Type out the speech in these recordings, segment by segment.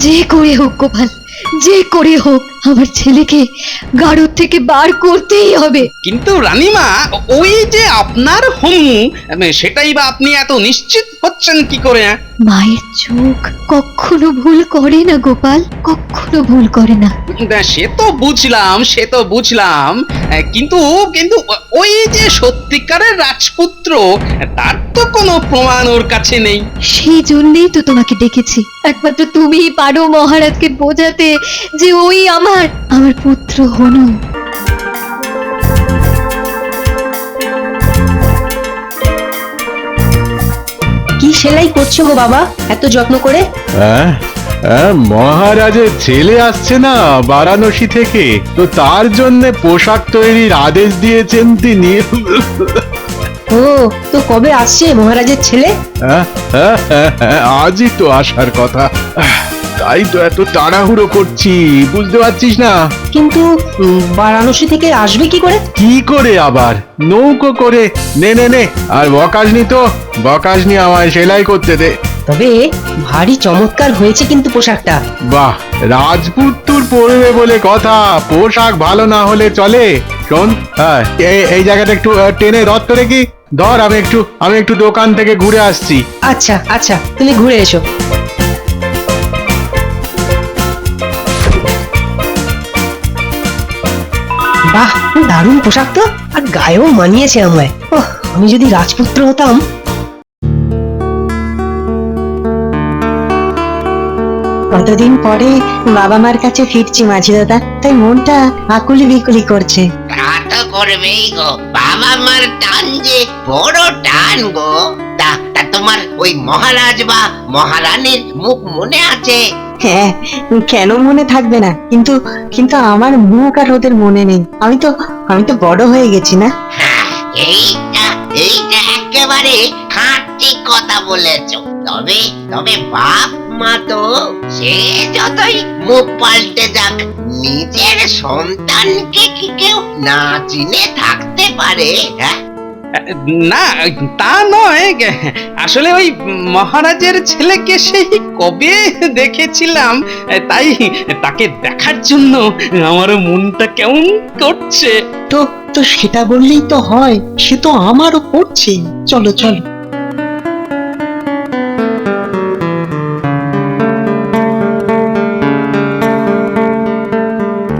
যে করে হোক গোপাল, যে করে হোক আমার ছেলেকে গাড়র থেকে বার করতেই হবে। কিন্তু রানীমা, ওই যে আপনার হনু, সেটাই বা আপনি এত নিশ্চিত হচ্ছেন কি করে? মায়ের চোখ কখনো ভুল করে না গোপাল, কখনো ভুল করে না। সে তো বুঝলাম, সে তো বুঝলাম, কিন্তু কিন্তু ওই যে সত্যিকারের রাজপুত্র, তার তো কোনো প্রমাণ ওর কাছে নেই। সেই জন্যই তো তোমাকে ডেকেছি। একমাত্র তুমিই পারো মহারাজকে বোঝাতে যে ওই আমার পুত্র হনু। কি সেলাই করছো গো বাবা এত যত্ন করে? মহারাজের ছেলে আসছে না বারাণসী থেকে, তো তার জন্য পোশাক তৈরির আদেশ দিয়েছেন তিনি। ও, তো কবে আসছে মহারাজের ছেলে? আজই তো আসার কথা, তাই তো এত তাড়াহুড়ো করছি, বুঝতে পারছিস না? কিন্তু বারাণসী থেকে আসবে কি করে? কি করে আবার? নৌকো করে। নে নে নে, আর বকাসনি তো, বকাসনি, আমায় সেলাই করতে দে। তবে ভারী চমৎকার হয়েছে কিন্তু পোশাকটা। বাহ, রাজপুত্তুর পরবে বলে কথা, পোশাক ভালো না হলে চলে? শোন, এই জায়গাটা একটু টেনে ধর তো দেখি, ধর, আমি একটু দোকান থেকে ঘুরে আসছি। আচ্ছা আচ্ছা, তুমি ঘুরে এসো। বাহ, দারুণ পোশাক তো, আর গায়েও মানিয়েছে আমায়। ওহ, আমি যদি রাজপুত্র হতাম। কতদিন পরে বাবা মার কাছে ফিরছি মাঝি দাদা, তাই মনটা আকুলি বিকুলি করছে। তা তো করবেই গো, বাবা মার টান যে বড় টান গো। তা তা তোমার ওই মহারাজ বা মহারানীর মুখ মনে আছে? হ্যাঁ, কেন মনে থাকবে না, কিন্তু কিন্তু আমার মুখ আর ওদের মনে নেই। আমি তো বড় হয়ে গেছি না। হ্যাঁ, এইটা একেবারে খাঁটি কথা বলেছো। তবে তবে বাপ মা তো সে যতই মুখ পাল্টে যাক, নিজের সন্তানকে কি কেউ না চিনে থাকতে পারে? হ্যাঁ, না, তা নয়, আসলে ওই মহারাজের ছেলেকে সেই কবে দেখেছিলাম, তাই তাকে দেখার জন্য আমারও মনটা কেমন করছে। তো তো সেটা বললেই তো হয়, সে তো আমারও করছে। চলো চলো।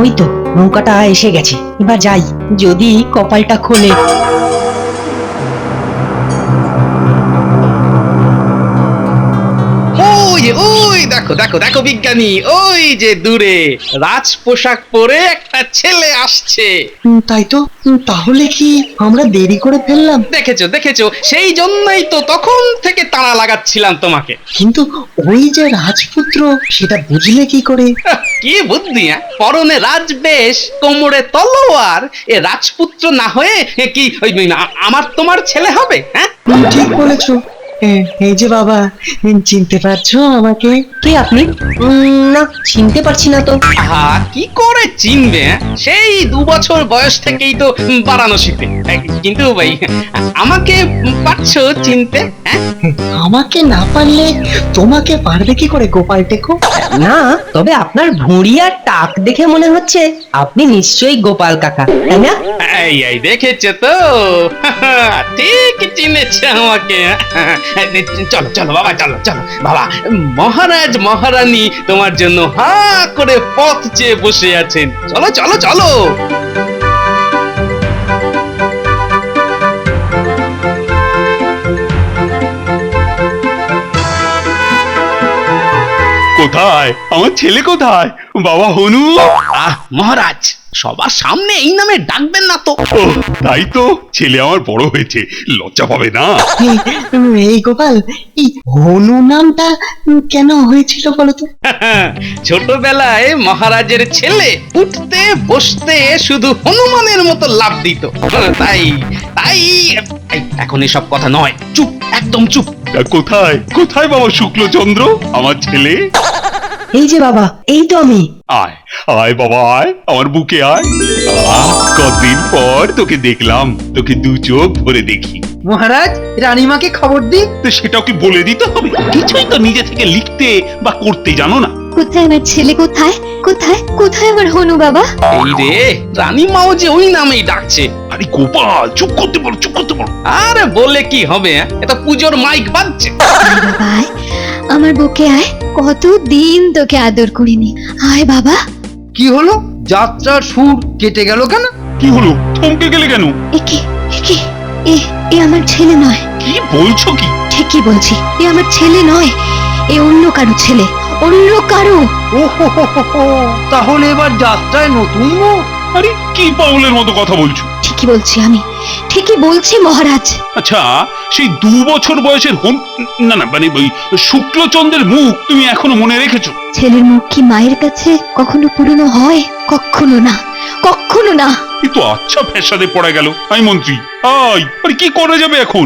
ওই তো নৌকাটা এসে গেছে, এবার যাই, যদি কপালটা খোলে। ওই দেখো দেখো দেখো বিজ্ঞানী, ওই যে দূরে রাজ পোশাক পরে একটা ছেলে আসছে। তাই তো, তাহলে কি আমরা দেরি করে ফেললাম? দেখেছো দেখেছো, সেই জন্যই তো তখন থেকে তাড়া লাগাচ্ছিলাম তোমাকে। কিন্তু ওই যে রাজপুত্র, সেটা বুঝলে কি করে? কি বুদ্ধি! পরনে রাজবেশ, কোমরে তলোয়ার, এ রাজপুত্র না হয়ে কি ওই আমার তোমার ছেলে হবে? হ্যাঁ, ঠিক বলেছো। এই যে বাবা, চিনতে পারছো আমাকে? কে আপনি? না, চিনতে পারছি না তো। আহা, কি করে চিনবে? সেই 2 বছর বয়স থেকেই তো বারাণসীতে। কিন্তু ভাই, আমাকে পারছো চিনতে? হ্যাঁ, আমাকে না পারলে তোমাকে পারবে কি করে গোপাল টেকো? না, তবে আপনার ভুঁড়ি আর টাক দেখে মনে হচ্ছে আপনি নিশ্চয়ই গোপাল কাকা, তাই না? এই দেখেছো তো, ঠিক চিনেছে আমাকে। চলো চলো বাবা, চলো চলো বাবা, মহারাজ মহারানী তোমার জন্য হা করে পথ চেয়ে বসে আছেন। চলো চলো চলো। কোথায় আমার ছেলে, কোথায় বাবা হনু? মহারাজ, সবার সামনে এই নামে ডাকবেন না তো। ও, তাই তো, ছেলে আমার বড় হয়েছে, লজ্জা পাবে না? এই গোপাল, এই হনু নামটা কেন হয়েছিল বলতো? ছোটবেলায় মহারাজের ছেলে উঠতে বসতে শুধু হনুমানের মতো লাফ দিত, তাই তাই এখন এসব কথা নয়, চুপ, একদম চুপ। কোথায় কোথায় বাবা শুক্লচন্দ্র, আমার ছেলে? এই যে বাবা, এই তো আমি। আয় আয় বাবা, আয় আমার বুকে আয়। কতদিন পর তোকে দেখলাম, তোকে 2 চোখ ভরে দেখি। মহারাজ, রানীমাকে খবর দি। তো সেটাও কি বলে দিতে হবে? কিছুই তো নিজে থেকে লিখতে বা করতে জানো না। কোথায় আমার ছেলে? কোথায় কোথায় কোথায় আমার হনু বাবা? এই রে, রানীমাও যে ওই নামেই ডাকছে। আরে গোপাল, চুপ করতে বলো, চুপ করতে বলো। আরে বলে কি হবে, এটা পুজোর মাইক বাজছে। আয় বাবা আয়, আমার বুকে আয়, কতদিন তোকে আদর করিনি। আয় বাবা। কি হলো? যাত্রার সুর কেটে গেল কেন? কি হলো, থমকে গেলে কেন? একে একে এ এ আমার ছেলে নয়। কি বলছো কি? ঠিকই বলছি, এ আমার ছেলে নয়, এ অন্য কারো ছেলে, অন্য কারো। ও হো হো হো হো, তাহলে এবার যাত্রায় নতুন মুখ? আরে কি পাগলের মতো কথা বলছো? ঠিকই বলছি আমি, ঠিকই বলছি মহারাজ। আচ্ছা, সেই 2 বছর বয়সের না না মানে ওই শুক্লচন্দ্রের মুখ তুমি এখনো মনে রেখেছো? ছেলের মুখ কি মায়ের কাছে কখনো পুরনো হয়? কখনো না, কখনো না। কিন্তু আচ্ছা ফ্যাসাদে পড়ে গেল। আমি মন্ত্রী, আরে কি করা যাবে এখন?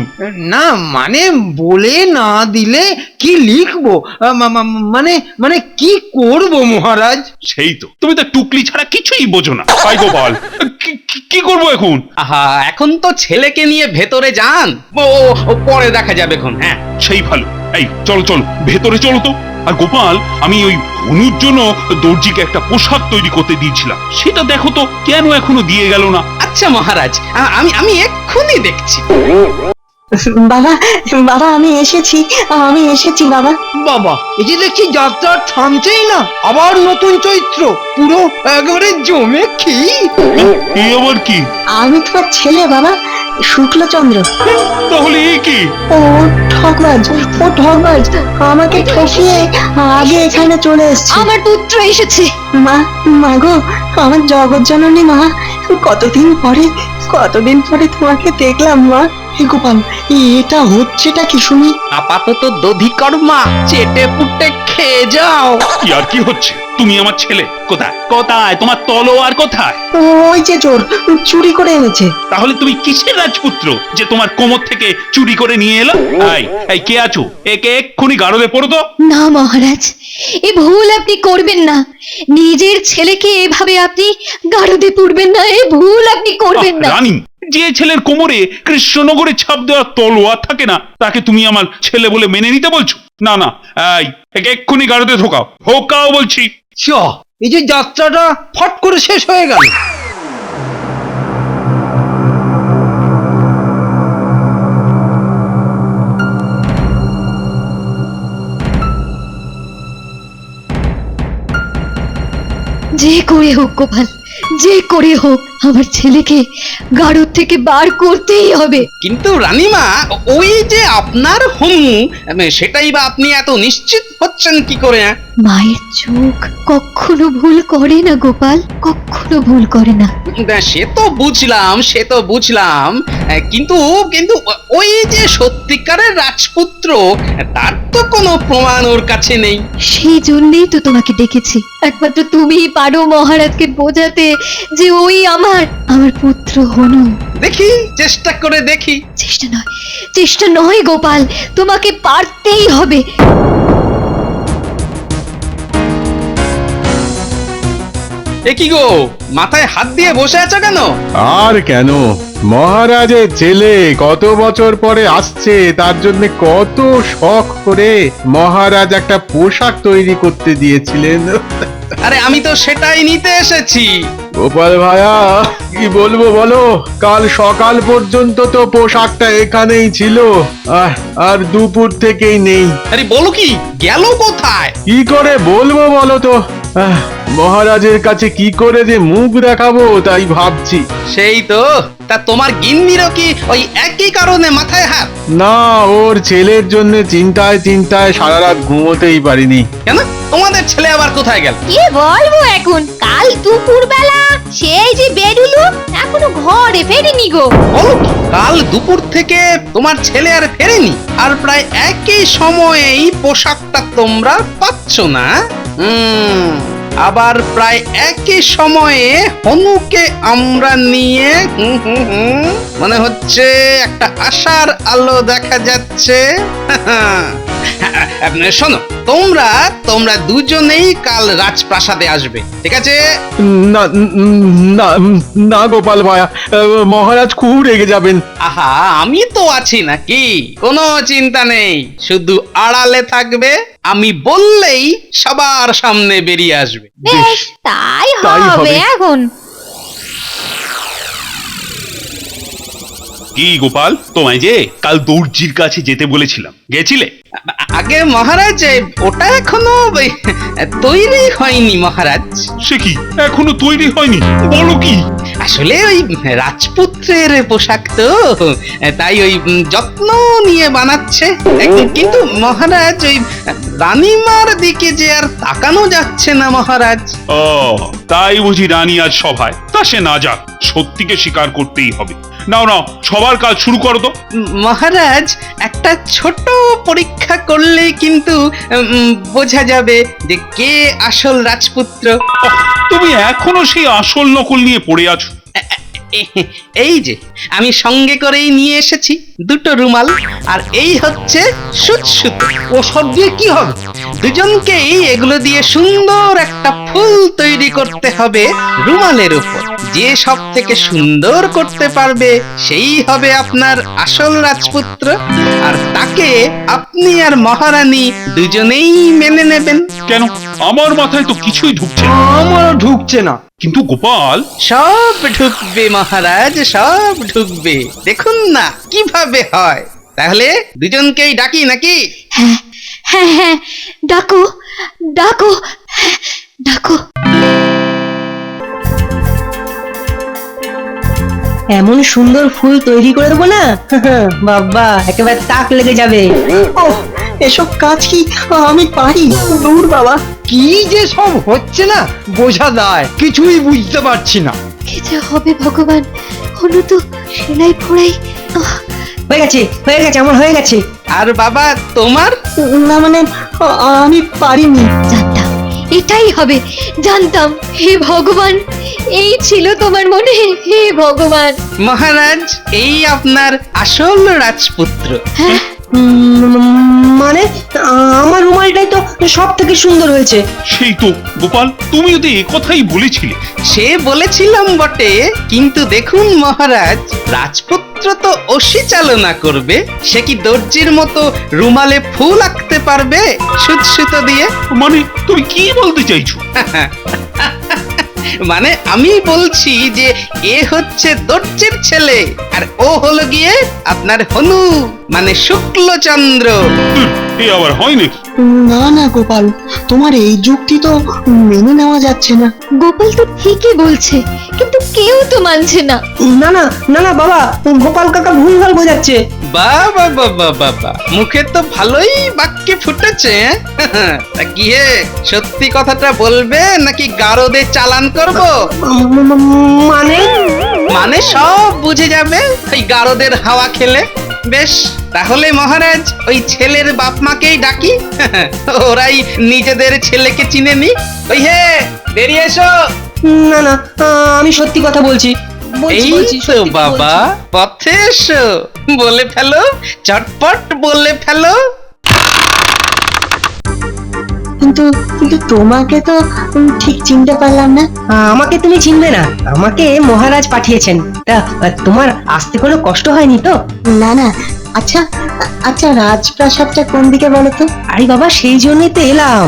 না মানে বলে না দিলে কি লিখবো? মানে মানে কি করব মহারাজ? সেই তো, তুমি তো টুকলি ছাড়া কিছুই বোঝো না। আই গোপাল, কি করবো এখন? আহা, এখন তো ছেলেকে নিয়ে ভেতরে যান, ও পরে দেখা যাবে এখন। হ্যাঁ, সেই ভালো। এই চলো চলো, ভেতরে চলো তো। আর গোপাল, আমি ওই অনুর জন্য দর্জিকে একটা পোশাক তৈরি করতে দিয়েছিলাম, সেটা দেখো তো কেন এখনো দিয়ে গেল না। আচ্ছা মহারাজ, আমি এক্ষুনি দেখছি। বাবা, বাবা আমি এসেছি বাবা। বাবা, এই যে দেখছি যাত্রা থামছেই না, আবার নতুন চৈত্র, পুরো একেবারে জমে কি। এই আবার কি? আমি তোমার ছেলে বাবা, শুক্লচন্দ্র। তাহলে এই কি? ও ঠকবাজ, আমাকে ঠকিয়ে আগে এখানে চলে এসেছে। আমার পুত্র এসেছে। মা গো, আমার জগৎ জননী মা, কতদিন পরে তোমাকে দেখলাম মা। হে গোপাল, এটা হচ্ছেটা কি শুনি? আপাতত দধিকর্মা চেটে পুটে খেয়ে যাও। কি আর কি হচ্ছে? তুমি আমার ছেলে, কোথায় কোথায় তোমার তলোয়ার কোথায়? ওই যে চোর, চুরি করে এনেছে। তাহলে তুমি কিসের রাজপুত্র যে তোমার কোমর থেকে চুরি করে নিয়ে এলো? এই কে আছো? একে এক্ষুনি গারদে পড়ো তো। না মহারাজ, এ ভুল আপনি করবেন না। নিজের ছেলেকে এভাবে আপনি গারদে পুরবেন না, এ ভুল আপনি করবেন না। রানী, যে ছেলের কোমরে কৃষ্ণনগরে ছাপ দেওয়া তলোয়ার থাকে না, তাকে তুমি আমার ছেলে বলে মেনে নিতে বলছো? না না, একে এক্ষুনি গারদে ঢোকাও বলছি। এই যে যাত্রাটা ফট করে শেষ হয়ে গেল। যে করে হোক গোপাল, যে করে হোক আমার ছেলেকে গাড়ুর থেকে বার করতেই হবে। কিন্তু রানীমা, ওই যে আপনার হনু, সেটাই বা আপনি এত নিশ্চিত হচ্ছেন কি করে? মায়ের চোখ কখনো ভুল করে না গোপাল, কখনো ভুল করে না। সে তো বুঝলাম, কিন্তু কিন্তু ওই যে সত্যিকারের রাজপুত্র, তার তো কোনো প্রমাণ ওর কাছে নেই। সেই জন্যই তো তোমাকে ডেকেছি। একমাত্র তুমিই পারো মহারাজকে বোঝাতে যে ওই আমার পুত্র হনু। দেখি, চেষ্টা করে দেখি। চেষ্টা নয় গোপাল, তোমাকে পারতেই হবে। এ কি গো, মাথায় হাত দিয়ে বসে আছো কেন? আর কেন, মহারাজের ছেলে কত বছর পরে আসছে, তার জন্য কত শখ করে মহারাজ একটা পোশাক তৈরি করতে দিয়েছিলেন। আরে আমি তো সেটাই নিতে এসেছি। গোপাল ভায়া, কি বলবো বলো, কাল সকাল পর্যন্ত তো পোশাকটা এখানেই ছিল, আর দুপুর থেকেই নেই। আরে বলো কি, গেল কোথায়? কি করে বলবো বলো তো, মহারাজের কাছে কি করে যে মুখ দেখাবো তাই ভাবছি। সেই তো, তা তোমার গিন্নিরও কি ওই একই কারণে মাথায় হাত? না, ওর ছেলের জন্য চিন্তায় সারা রাত ঘুমোতেই পারিনি। কেন, তোমাদের ছেলে আবার কোথায় গেল? কি বলবো এখন, কাল দুপুর বেলা সেই যে বেরুলো, এখনো ঘরে ফেরেনি গো। বলো কি, কাল দুপুর থেকে তোমার ছেলে আর ফেরেনি? আর প্রায় একই সময়েই পোশাকটা তোমরা পাচ্ছ না? আবার প্রায় একই সময়ে হনুকে আমরা নিয়ে মনে হচ্ছে একটা আশার আলো দেখা যাচ্ছে। শোনো, তোমরা তোমরা দুজনেই কাল রাজপ্রাসাদে আসবে, ঠিক আছে? না না না গোপাল ভায়া, মহারাজ খুব রেগে যাবেন। আহা, আমি তো আছি নাকি, কোনো চিন্তা নেই, শুধু আড়ালে থাকবে, আমি বললেই সবার সামনে বেরিয়ে আসবে। বেশ তাই তাই হবে হবে। এখন। কি গোপাল, তোমায় যে কাল দর্জির কাছে যেতে বলেছিলাম, গেছিলে? আগে মহারাজ, ওটা এখনো তৈরি হয়নি মহারাজ। সে কি, এখনো তৈরি হয়নি? বলো কি? আসলে ওই রাজপুত্রের পোশাক তো, তাই ওই যত্ন নিয়ে বানাচ্ছে। কিন্তু মহারাজ, ওই রানীমার দিকে যে আর তাকানো যাচ্ছে না মহারাজ। ও, তাই বুঝি রানী আজ সভায়? তা সে না যাক, সত্যিকে স্বীকার করতেই হবে। নাও নাও, সবার কাজ শুরু করো তো। মহারাজ, একটা ছোট পরীক্ষা করলেই কিন্তু বোঝা যাবে যে কে আসল রাজপুত্র। ওহ, তুমি এখনো সেই আসল নকল নিয়ে পড়ে আছো। এই যে আমি সঙ্গে করেই নিয়ে এসেছি দুটো রুমাল, আর এই হচ্ছে সুতো। ও সব দিয়ে কি হবে? দুজনকেই এগুলো দিয়ে সুন্দর একটা ফুল তৈরি করতে হবে রুমালের উপর। যে সব থেকে সুন্দর করতে পারবে সেই হবে আপনার আসল রাজপুত্র, আর তাকে আপনি আর মহারানী দুজনেই মেনে নেবেন। কেন, আমার মাথায় তো কিছুই ঢুকছে না। আমারও ঢুকছে না। কিন্তু গোপাল, সব ঢুকবে মহারাজ, সব ঢুকবে, দেখুন না কিভাবে হয়। তাহলে দুজনকেই ডাকি নাকি? হ্যাঁ হ্যাঁ হ্যাঁ, ডাকো ডাকো, হ্যাঁ, ডাকো। এমন সুন্দর ফুল তৈরি করে দেবো না, বাবা একেবারে তাক লেগে যাবে। ও এসব কাজ কি আমি পারি? দূর বাবা। কি যে সব হচ্ছে না বোঝা দায়, কিছুই বুঝতে পারছি না। কি যে হবে ভগবান, হলো তো সেলাই ফোড়াই। হয়ে গেছে হয়ে গেছে, আমার হয়ে গেছে। আর বাবা তোমার? না মানে আমি পারিনি। জানতাম এটাই হবে, জানতাম। হে ভগবান, এই ছিল তোমার মনে? হে ভগবান। মহারাজ, এই আপনার আসল রাজপুত্র। হ্যাঁ, মানে আমার রুমালটাই তো সব থেকে সুন্দর হয়েছে। সেই তো গোপাল, তুমিও তো এ কথাই বলেছিলে। সে বলেছিলাম বটে, কিন্তু দেখুন মহারাজ, রাজপুত্র তো অসি চালনা করবে, সে কি দর্জির মতো রুমালে ফুল আঁকতে পারবে সুতো দিয়ে? মানে তুমি কি বলতে চাইছো? মানে আমি বলছি যে এ হচ্ছে দর্জির ছেলে, আর ও হলো গিয়ে আপনার হনু, মানে শুক্লচন্দ্র। এ আবার হয় নাকি? না না গোপাল, তোমার এই যুক্তি তো মেনে নেওয়া যাচ্ছে না। গোপাল তো ঠিকই বলছে, কিন্তু কেউ তো মানছে না। না না না না বাবা, গোপাল কাকা ভুলভাল বোঝাচ্ছে। বাবা বাবা বাবা, মুখে তো ভালোই বাক্যে ফুটেছে। তা কি হে, সত্যি কথাটা বলবে নাকি গারদে চালান করব? মানে মানে সব বুঝে যাবে ওই গারদের হাওয়া খেলে। বেশ, তাহলে মহারাজ ওই ছেলের বাপ মাকেই ডাকি, ওরাই নিজেদের ছেলেকে চিনে নি। ওই হে, বেরিয়ে এসো। না না, আমি সত্যি কথা বলছি। এই তো বাবা, পথে এসো, বলে ফেলো, চটপট বলে ফেলো। কিন্তু কিন্তু তোমাকে তো ঠিক চিনতে পারলাম না। আমাকে তুমি চিনবে না, আমাকে মহারাজ পাঠিয়েছেন। তা তোমার আসতে কোনো কষ্ট হয়নি তো? না না, আচ্ছা আচ্ছা, রাজপ্রাসাদটা কোন দিকে বলো তো? আরে বাবা, সেই জন্যই তো এলাম।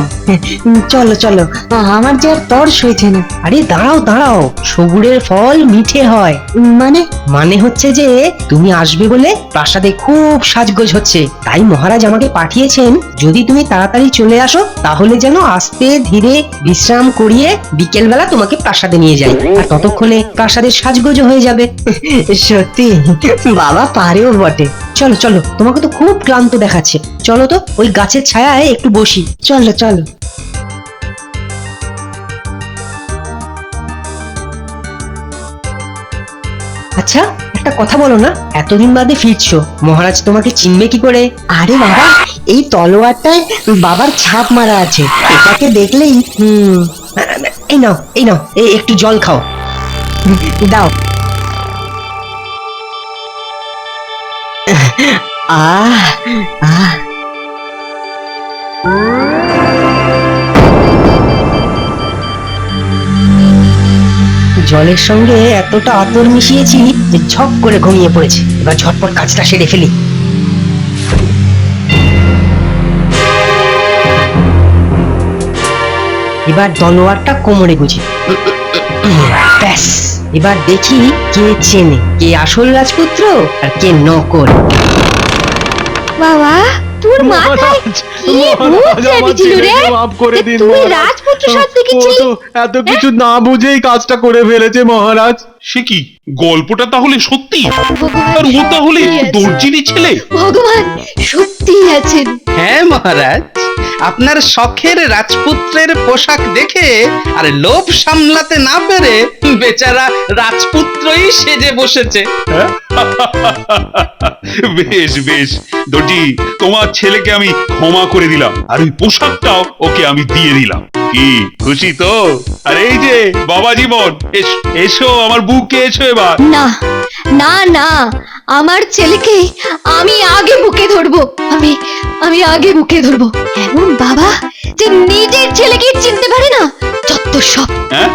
চলো চলো, আমার যে আর তর্স হয়েছে না। আরে দাঁড়াও দাঁড়াও, সবুরের ফল মিঠে হয়। মানে মানে হচ্ছে যে তুমি আসবে বলে প্রাসাদে খুব সাজগোজ হচ্ছে, তাই মহারাজ আমাকে পাঠিয়েছেন যদি তুমি তাড়াতাড়ি চলে আসো, তাহলে যেন আস্তে ধীরে বিশ্রাম করিয়ে বিকেল বেলা তোমাকে প্রাসাদে নিয়ে যাই, আর ততক্ষণে প্রাসাদের সাজগোজ হয়ে যাবে। সত্যি বাবা পারেও বটে। চলো চলো, তোমাকে তো খুব ক্লান্ত দেখাচ্ছে, চলো তো ওই গাছের ছায়ায় একটু বসি। চলো চলো। আচ্ছা একটা কথা বলো না, এতদিন বাদে ফিরছো, মহারাজ তোমাকে চিনবে কি করে? আরে বাবা, এই তলোয়ারটায় বাবার ছাপ মারা আছে, এটাকে দেখলেই এই নাও এই নাও, এই একটু জল খাও। দাও। আহ আহ জলের সঙ্গে এতটা আতর মিশিয়েছি যে ঝপ করে ঘুমিয়ে পড়েছে। এবার ঝটপট কাজটা সেরে ফেলি। এবার তলোয়ারটা কোমরে গুজি। ব্যাস, এবার দেখি কে চেনে কে আসল রাজপুত্র আর কে নকল। বাবা তোর মাথায় কি ভূত চেপেছিল রে? মাফ করে যে দিন তুই মহারাজ। রাজপুত্র সাজতে ও গেছিলি? তো এত কিছু না বুঝেই কাজটা করে ফেলেছে মহারাজ। সে কি গল্পটা তাহলে সত্যি? ভগবান আর ও তাহলে সত্যিই আছেন। দর্জিনী ছেলে? ভগবান সত্যিই আছেন। হ্যাঁ মহারাজ, আপনার শখের রাজপুত্রের পোশাক দেখে আর লোভ সামলাতে না পেরে বেচারা রাজপুত্রই সেজে বসেছে। বেশ বেশ দর্জি, তোমার ছেলেকে আমি ক্ষমা করে দিলাম আর ওই পোশাকটাও ওকে আমি দিয়ে দিলাম। কি খুশি তো? আর এই যে বাবা জীবন, এসো আমার বুকে এসো এবার। না না না, আমার ছেলেকে আমি আগে বুকে ধরবো। আমি আগে বুকে ধরবো। এমন বাবা যে নিজের ছেলেকে চিনতে পারে না, যত সব। হ্যাঁ